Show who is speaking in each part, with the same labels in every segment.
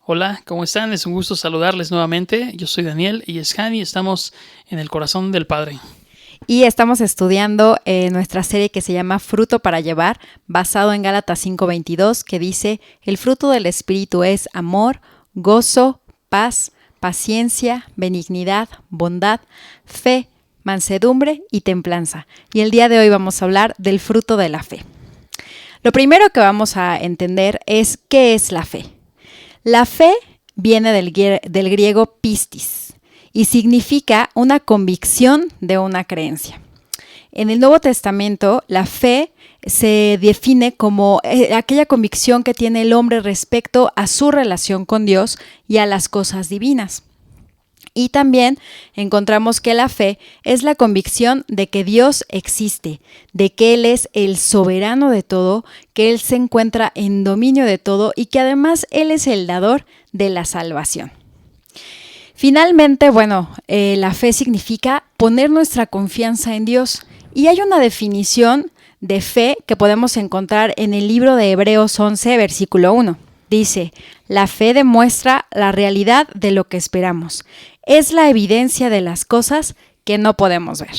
Speaker 1: Hola, ¿cómo están? Es un gusto saludarles nuevamente. Yo soy Daniel y es Hani. Estamos en el corazón del Padre.
Speaker 2: Y estamos estudiando nuestra serie que se llama Fruto para llevar, basado en Gálatas 5:22, que dice, el fruto del Espíritu es amor, gozo, paz, paciencia, benignidad, bondad, fe, mansedumbre y templanza. Y el día de hoy vamos a hablar del fruto de la fe. Lo primero que vamos a entender es qué es la fe. La fe viene del griego pistis y significa una convicción de una creencia. En el Nuevo Testamento, la fe se define como aquella convicción que tiene el hombre respecto a su relación con Dios y a las cosas divinas. Y también encontramos que la fe es la convicción de que Dios existe, de que Él es el soberano de todo, que Él se encuentra en dominio de todo y que además Él es el dador de la salvación. Finalmente, la fe significa poner nuestra confianza en Dios. Y hay una definición de fe que podemos encontrar en el libro de Hebreos 11, versículo 1. Dice, la fe demuestra la realidad de lo que esperamos. Es la evidencia de las cosas que no podemos ver.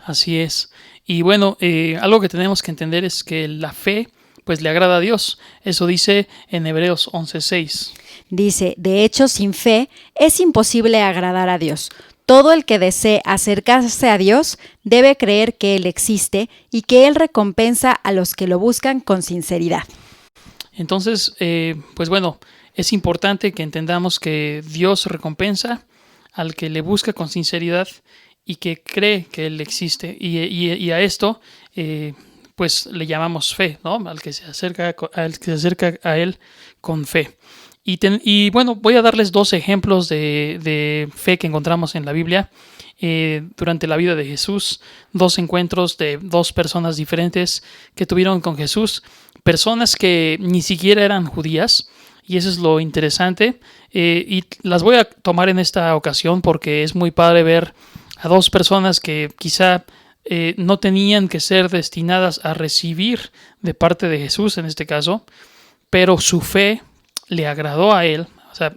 Speaker 1: Así es. Y bueno, algo que tenemos que entender es que la fe pues le agrada a Dios. Eso dice en Hebreos 11:6.
Speaker 2: Dice, de hecho, sin fe es imposible agradar a Dios. Todo el que desee acercarse a Dios debe creer que Él existe y que Él recompensa a los que lo buscan con sinceridad.
Speaker 1: Entonces, es importante que entendamos que Dios recompensa al que le busca con sinceridad y que cree que Él existe. Y a esto, pues le llamamos fe, ¿no? Al que se acerca a Él con fe. Voy a darles dos ejemplos de fe que encontramos en la Biblia durante la vida de Jesús. Dos encuentros de dos personas diferentes que tuvieron con Jesús. Personas que ni siquiera eran judías. Y eso es lo interesante. Y las voy a tomar en esta ocasión porque es muy padre ver a dos personas que quizá no tenían que ser destinadas a recibir de parte de Jesús en este caso, pero su fe le agradó a él, o sea,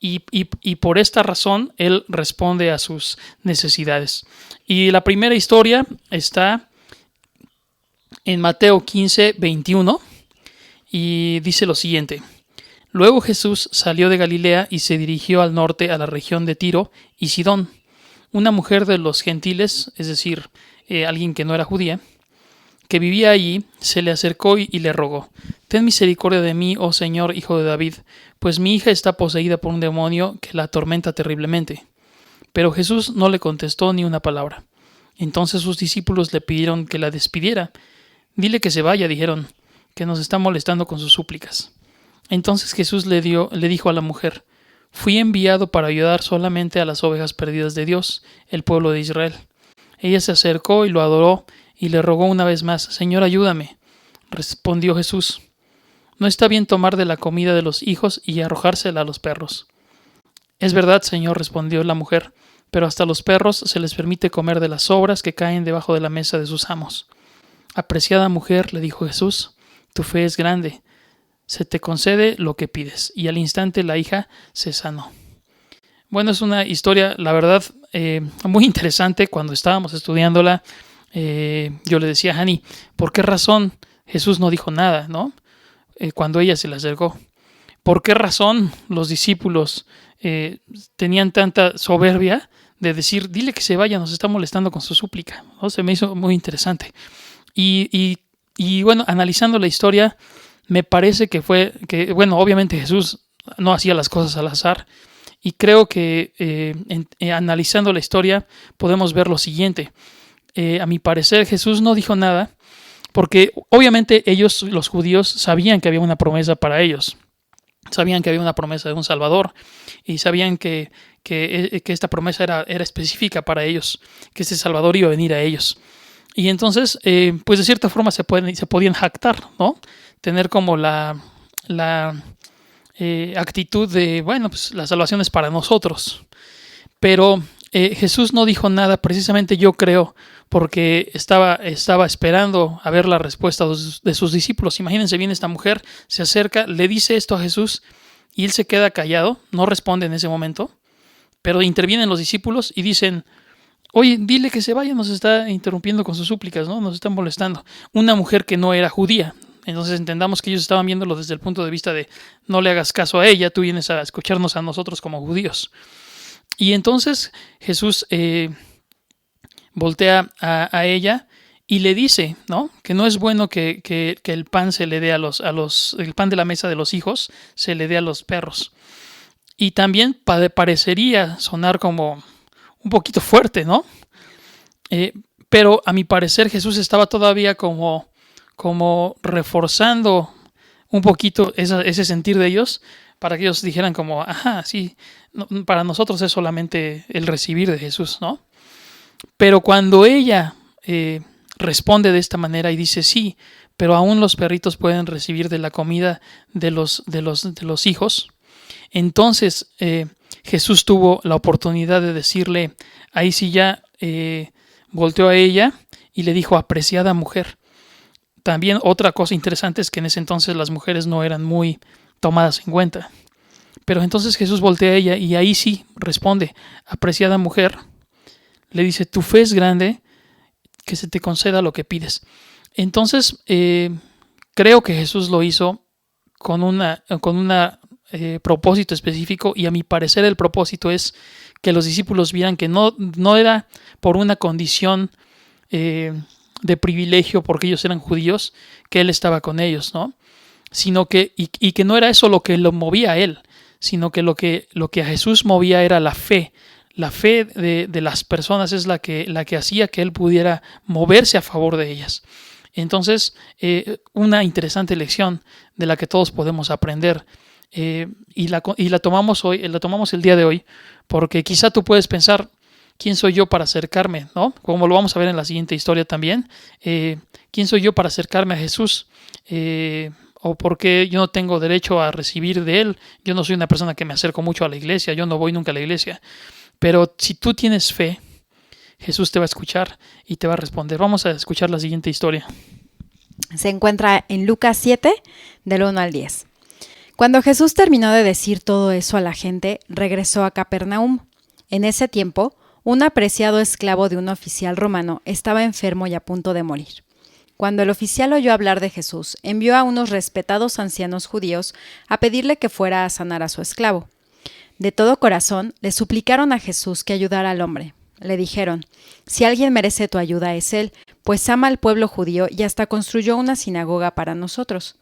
Speaker 1: y por esta razón él responde a sus necesidades. Y la primera historia está en Mateo 15:21 y dice lo siguiente. Luego Jesús salió de Galilea y se dirigió al norte a la región de Tiro y Sidón. Una mujer de los gentiles, es decir, alguien que no era judía, que vivía allí, se le acercó y le rogó, ten misericordia de mí, oh Señor, hijo de David, pues mi hija está poseída por un demonio que la atormenta terriblemente. Pero Jesús no le contestó ni una palabra. Entonces sus discípulos le pidieron que la despidiera. Dile que se vaya, dijeron, que nos está molestando con sus súplicas. Entonces Jesús le dijo a la mujer, fui enviado para ayudar solamente a las ovejas perdidas de Dios, el pueblo de Israel. Ella se acercó y lo adoró y le rogó una vez más, Señor, ayúdame. Respondió Jesús, no está bien tomar de la comida de los hijos y arrojársela a los perros. Es verdad, Señor, respondió la mujer, pero hasta a los perros se les permite comer de las sobras que caen debajo de la mesa de sus amos. Apreciada mujer, le dijo Jesús, tu fe es grande, se te concede lo que pides. Y al instante la hija se sanó. Bueno, es una historia, la verdad, muy interesante. Cuando estábamos estudiándola, yo le decía a Hani, ¿por qué razón Jesús no dijo nada, ¿no? Cuando ella se le acercó. ¿Por qué razón los discípulos tenían tanta soberbia de decir, dile que se vaya, nos está molestando con su súplica? ¿No? Se me hizo muy interesante. Bueno, analizando la historia, me parece que obviamente Jesús no hacía las cosas al azar. Y creo que analizando la historia podemos ver lo siguiente. A mi parecer Jesús no dijo nada porque obviamente ellos, los judíos, sabían que había una promesa para ellos. Sabían que había una promesa de un Salvador y sabían que esta promesa era específica para ellos, que este Salvador iba a venir a ellos. Y entonces, pues de cierta forma se podían jactar, ¿no? Tener como la actitud de, bueno, pues la salvación es para nosotros. Pero Jesús no dijo nada, precisamente yo creo, porque estaba esperando a ver la respuesta de sus discípulos. Imagínense bien, esta mujer se acerca, le dice esto a Jesús y él se queda callado, no responde en ese momento, pero intervienen los discípulos y dicen: oye, dile que se vaya, nos está interrumpiendo con sus súplicas, ¿no? Nos está molestando. Una mujer que no era judía. Entonces entendamos que ellos estaban viéndolo desde el punto de vista de: no le hagas caso a ella, tú vienes a escucharnos a nosotros como judíos. Y entonces Jesús voltea a ella y le dice, ¿no?, que no es bueno que el pan se le dé el pan de la mesa de los hijos se le dé a los perros. Y también parecería sonar como un poquito fuerte, ¿no? Pero a mi parecer Jesús estaba todavía como reforzando un poquito ese sentir de ellos, para que ellos dijeran como: ajá, sí, no, para nosotros es solamente el recibir de Jesús, ¿no? Pero cuando ella responde de esta manera y dice: sí, pero aún los perritos pueden recibir de la comida de los hijos, entonces Jesús tuvo la oportunidad de decirle, ahí sí ya volteó a ella y le dijo: apreciada mujer. También otra cosa interesante es que en ese entonces las mujeres no eran muy tomadas en cuenta. Pero entonces Jesús voltea a ella y ahí sí responde: apreciada mujer. Le dice: tu fe es grande, que se te conceda lo que pides. Entonces creo que Jesús lo hizo con un propósito específico, y a mi parecer el propósito es que los discípulos vieran que no era por una condición de privilegio porque ellos eran judíos que él estaba con ellos, ¿no? Sino que, y que no era eso lo que lo movía a él, sino que lo que a Jesús movía era la fe. La fe de las personas es la que hacía que él pudiera moverse a favor de ellas. Entonces, una interesante lección de la que todos podemos aprender, y la tomamos hoy, la tomamos el día de hoy, porque quizá tú puedes pensar: ¿quién soy yo para acercarme? ¿No? Como lo vamos a ver en la siguiente historia también. ¿Quién soy yo para acercarme a Jesús? ¿O por qué yo no tengo derecho a recibir de él? Yo no soy una persona que me acerco mucho a la iglesia, yo no voy nunca a la iglesia. Pero si tú tienes fe, Jesús te va a escuchar y te va a responder. Vamos a escuchar la siguiente historia.
Speaker 2: Se encuentra en Lucas 7, del 1 al 10. Cuando Jesús terminó de decir todo eso a la gente, regresó a Capernaum. En ese tiempo, un apreciado esclavo de un oficial romano estaba enfermo y a punto de morir. Cuando el oficial oyó hablar de Jesús, envió a unos respetados ancianos judíos a pedirle que fuera a sanar a su esclavo. De todo corazón, le suplicaron a Jesús que ayudara al hombre. Le dijeron: si alguien merece tu ayuda es él, pues ama al pueblo judío y hasta construyó una sinagoga para nosotros.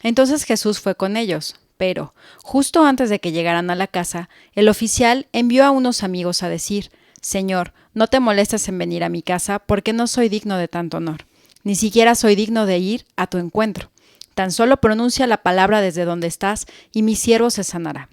Speaker 2: Entonces Jesús fue con ellos, pero, justo antes de que llegaran a la casa, el oficial envió a unos amigos a decir: Señor, no te molestes en venir a mi casa, porque no soy digno de tanto honor. Ni siquiera soy digno de ir a tu encuentro. Tan solo pronuncia la palabra desde donde estás, y mi siervo se sanará.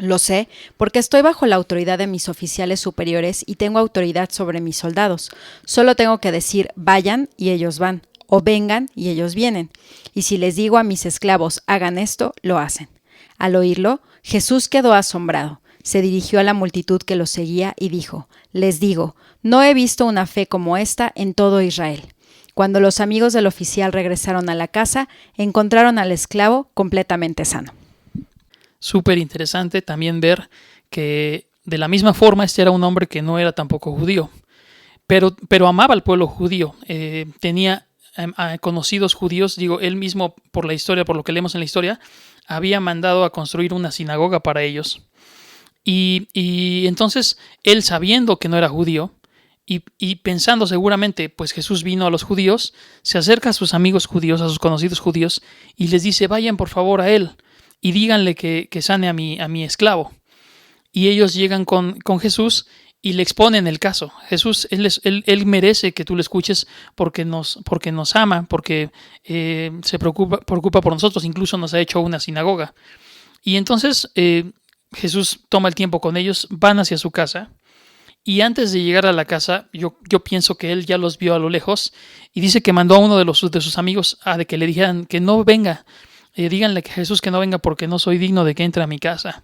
Speaker 2: Lo sé, porque estoy bajo la autoridad de mis oficiales superiores y tengo autoridad sobre mis soldados. Solo tengo que decir: vayan, y ellos van, o vengan, y ellos vienen. Y si les digo a mis esclavos: hagan esto, lo hacen. Al oírlo, Jesús quedó asombrado. Se dirigió a la multitud que lo seguía y dijo: les digo, no he visto una fe como esta en todo Israel. Cuando los amigos del oficial regresaron a la casa, encontraron al esclavo completamente sano.
Speaker 1: Súper interesante también ver que de la misma forma este era un hombre que no era tampoco judío, pero amaba al pueblo judío, tenía conocidos judíos, digo, él mismo por la historia, por lo que leemos en la historia, había mandado a construir una sinagoga para ellos. Y entonces él, sabiendo que no era judío y pensando seguramente, pues Jesús vino a los judíos, se acerca a sus amigos judíos, a sus conocidos judíos, y les dice: vayan por favor a él y díganle que sane a mi esclavo. Y ellos llegan con Jesús y le exponen el caso. Jesús, él merece que tú le escuches porque nos ama, porque se preocupa por nosotros, incluso nos ha hecho una sinagoga. Y entonces Jesús toma el tiempo con ellos, van hacia su casa, y antes de llegar a la casa, yo pienso que él ya los vio a lo lejos, y dice que mandó a uno de sus amigos a de que le dijeran que no venga. Díganle que Jesús que no venga porque no soy digno de que entre a mi casa.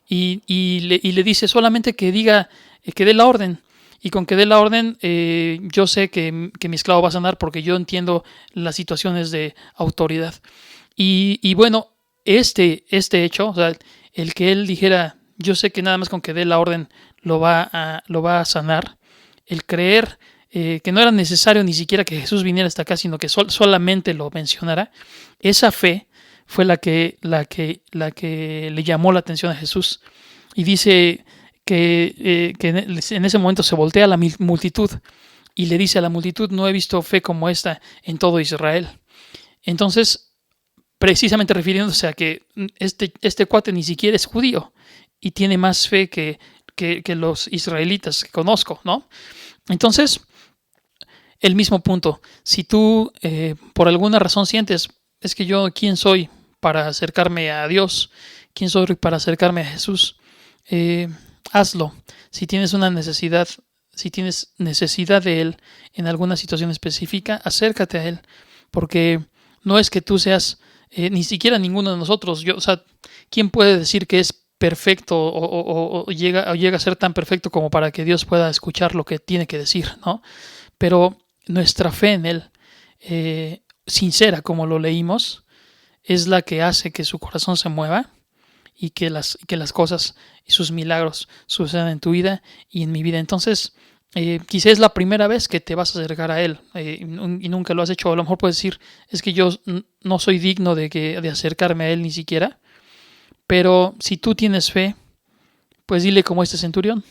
Speaker 1: Y le dice solamente que diga, que dé la orden. Y con que dé la orden, yo sé que mi esclavo va a sanar porque yo entiendo las situaciones de autoridad. Y bueno, este hecho, o sea, el que él dijera, yo sé que nada más con que dé la orden lo va a sanar, el creer que no era necesario ni siquiera que Jesús viniera hasta acá, sino que solamente lo mencionara, esa fe fue la que le llamó la atención a Jesús. Y dice que en ese momento se voltea a la multitud y le dice a la multitud, no he visto fe como esta en todo Israel. Entonces, precisamente refiriéndose a que este cuate ni siquiera es judío y tiene más fe que los israelitas que conozco, ¿no? Entonces, el mismo punto, si tú por alguna razón sientes, es que yo, ¿quién soy para acercarme a Dios? ¿Quién soy para acercarme a Jesús? Hazlo. Si tienes una necesidad, si tienes necesidad de Él en alguna situación específica, acércate a Él, porque no es que tú seas ni siquiera ninguno de nosotros. O sea, ¿quién puede decir que es perfecto o llega a ser tan perfecto como para que Dios pueda escuchar lo que tiene que decir, ¿no? Pero nuestra fe en Él, sincera como lo leímos, es la que hace que su corazón se mueva y que las cosas y sus milagros sucedan en tu vida y en mi vida. Entonces, quizás es la primera vez que te vas a acercar a Él y nunca lo has hecho. A lo mejor puedes decir, es que yo no soy digno de acercarme a Él ni siquiera. Pero si tú tienes fe, pues dile como este centurión,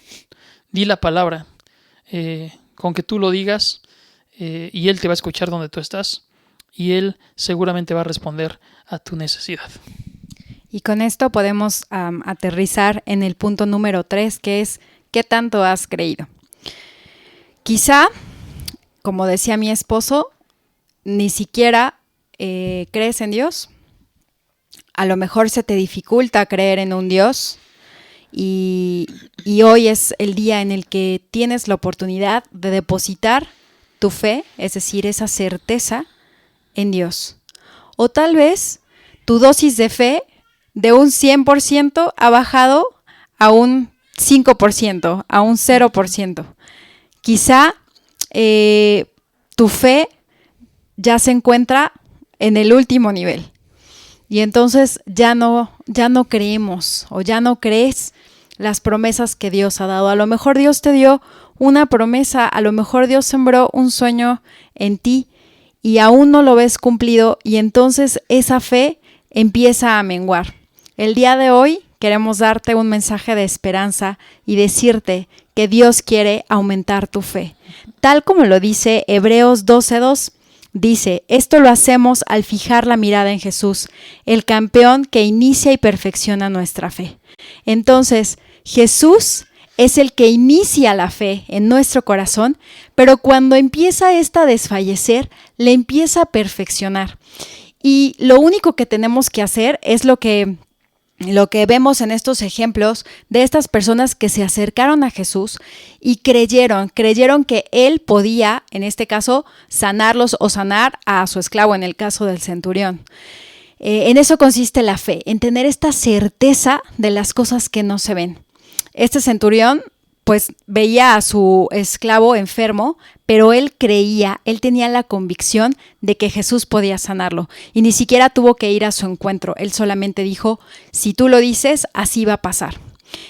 Speaker 1: di la palabra, con que tú lo digas y Él te va a escuchar donde tú estás y Él seguramente va a responder a tu necesidad.
Speaker 2: Y con esto podemos aterrizar en el punto número 3, que es ¿qué tanto has creído? Quizá, como decía mi esposo, ni siquiera crees en Dios. A lo mejor se te dificulta creer en un Dios y hoy es el día en el que tienes la oportunidad de depositar tu fe, es decir, esa certeza en Dios. O tal vez tu dosis de fe de un 100% ha bajado a un 5%, a un 0%. Quizá tu fe ya se encuentra en el último nivel. Y entonces ya no creemos o ya no crees las promesas que Dios ha dado. A lo mejor Dios te dio una promesa, a lo mejor Dios sembró un sueño en ti y aún no lo ves cumplido y entonces esa fe empieza a menguar. El día de hoy queremos darte un mensaje de esperanza y decirte que Dios quiere aumentar tu fe. Tal como lo dice Hebreos 12:2. Dice, esto lo hacemos al fijar la mirada en Jesús, el campeón que inicia y perfecciona nuestra fe. Entonces, Jesús es el que inicia la fe en nuestro corazón, pero cuando empieza esta a desfallecer, le empieza a perfeccionar. Y lo único que tenemos que hacer es lo que vemos en estos ejemplos de estas personas que se acercaron a Jesús y creyeron que Él podía, en este caso, sanarlos o sanar a su esclavo, en el caso del centurión. En eso consiste la fe, en tener esta certeza de las cosas que no se ven. Este centurión, pues, veía a su esclavo enfermo, pero él creía, él tenía la convicción de que Jesús podía sanarlo y ni siquiera tuvo que ir a su encuentro. Él solamente dijo, si tú lo dices, así va a pasar.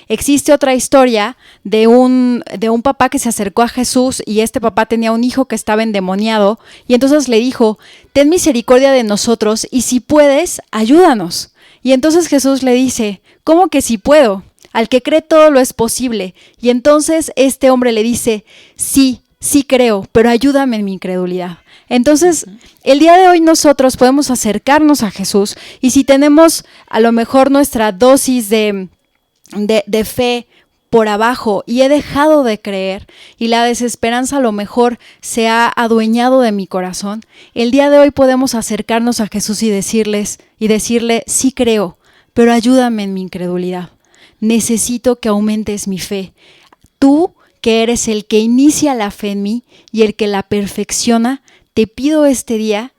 Speaker 2: Existe otra historia de un papá que se acercó a Jesús y este papá tenía un hijo que estaba endemoniado y entonces le dijo, ten misericordia de nosotros y si puedes, ayúdanos. Y entonces Jesús le dice, ¿cómo que si puedo? Al que cree todo lo es posible. Y entonces este hombre le dice, sí creo, pero ayúdame en mi incredulidad. Entonces, el día de hoy nosotros podemos acercarnos a Jesús y si tenemos a lo mejor nuestra dosis de fe por abajo y he dejado de creer y la desesperanza a lo mejor se ha adueñado de mi corazón, el día de hoy podemos acercarnos a Jesús y decirle, sí creo, pero ayúdame en mi incredulidad. Necesito que aumentes mi fe. Tú, que eres el que inicia la fe en mí y el que la perfecciona, te pido este día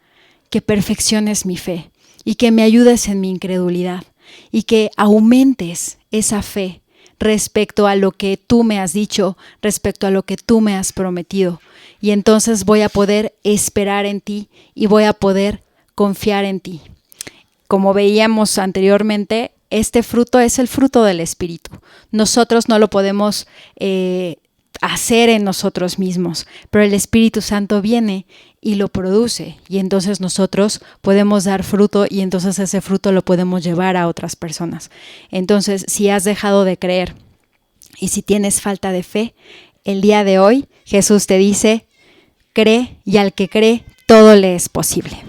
Speaker 2: que perfecciones mi fe y que me ayudes en mi incredulidad y que aumentes esa fe respecto a lo que tú me has dicho, respecto a lo que tú me has prometido. Y entonces voy a poder esperar en ti y voy a poder confiar en ti. como veíamos anteriormente, este fruto es el fruto del Espíritu. Nosotros no lo podemos hacer en nosotros mismos, pero el Espíritu Santo viene y lo produce, y entonces nosotros podemos dar fruto, y entonces ese fruto lo podemos llevar a otras personas. Entonces, si has dejado de creer y si tienes falta de fe, el día de hoy Jesús te dice: cree, y al que cree, todo le es posible.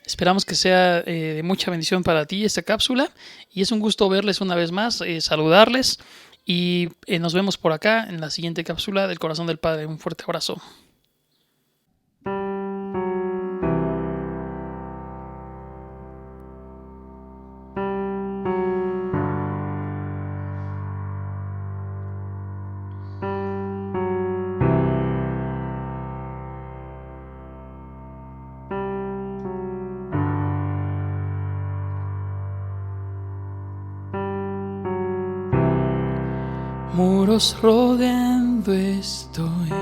Speaker 1: Esperamos que sea de mucha bendición para ti esta cápsula, y es un gusto verles una vez más, saludarles, y nos vemos por acá en la siguiente cápsula del Corazón del Padre. Un fuerte abrazo. Muros rodeando estoy,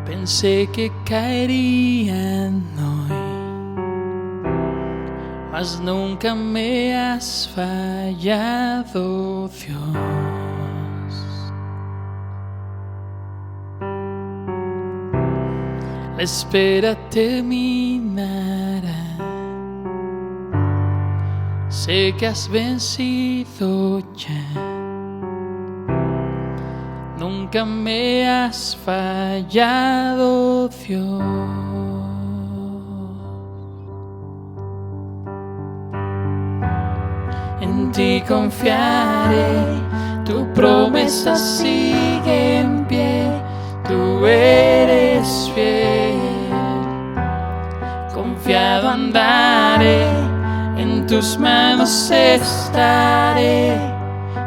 Speaker 1: pensé que caerían hoy, mas nunca me has fallado, Dios. La espera terminará, sé que has vencido ya. Nunca me has fallado, Dios. En ti confiaré, tu promesa sigue en pie, tú eres fiel. Confiado andaré, en tus manos estaré,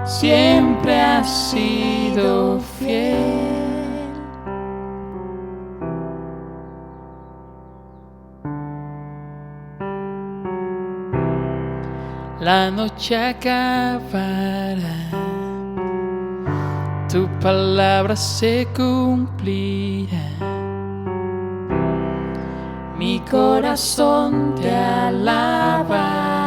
Speaker 1: siempre has sido fiel. La noche acabará, tu palabra se cumplirá. Mi corazón te alabará.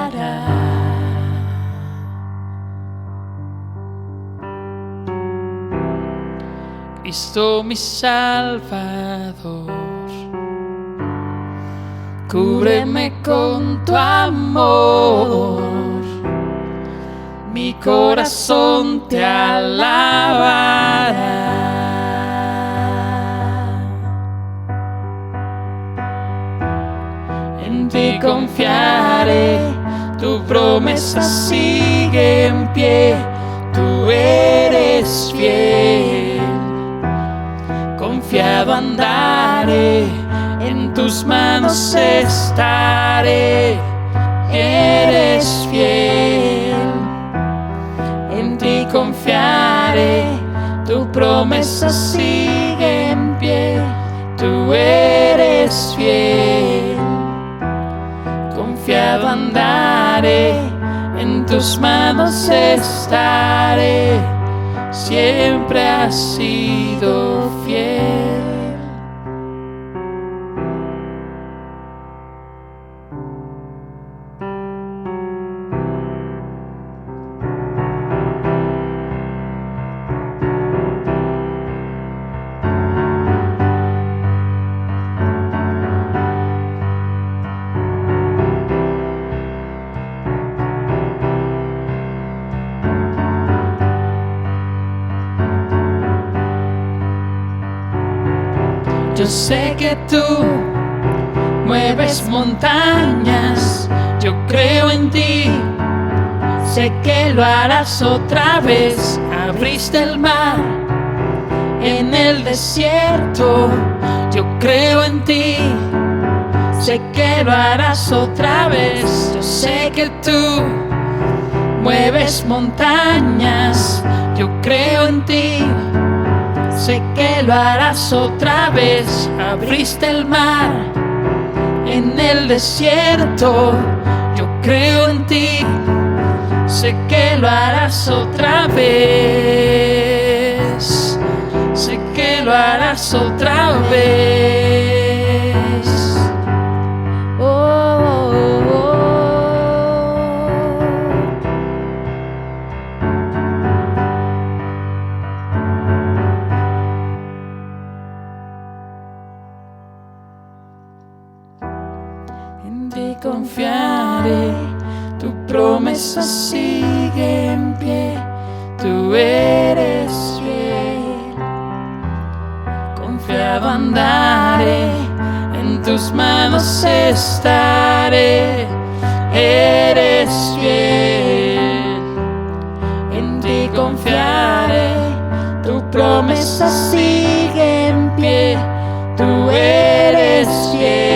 Speaker 1: Cristo mi Salvador, cúbreme con tu amor. Mi corazón te alabará. En ti confiaré, tu promesa sigue en pie, tú eres fiel. Confiado andaré, en tus manos estaré, eres fiel. En ti confiaré, tu promesa sigue en pie, tú eres fiel. Confiado andaré, en tus manos estaré, siempre has sido fiel. Yo sé que tú mueves montañas, yo creo en ti. Sé que lo harás otra vez. Abriste el mar en el desierto, yo creo en ti. Sé que lo harás otra vez. Yo sé que tú mueves montañas, yo creo en ti. Sé que lo harás otra vez. Abriste el mar en el desierto, yo creo en ti. Sé que lo harás otra vez. Sé que lo harás otra vez. Oh, En ti confiaré, tu promesa sigue en pie, tú eres fiel. Confiado andaré, en tus manos estaré, eres fiel. En ti confiaré, tu promesa sigue en pie, tú eres fiel.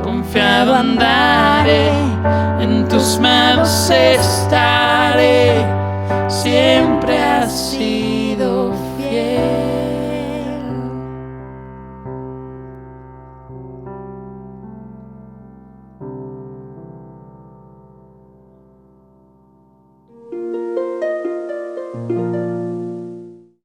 Speaker 1: Confiado andaré, en tus manos estaré, siempre has sido fiel.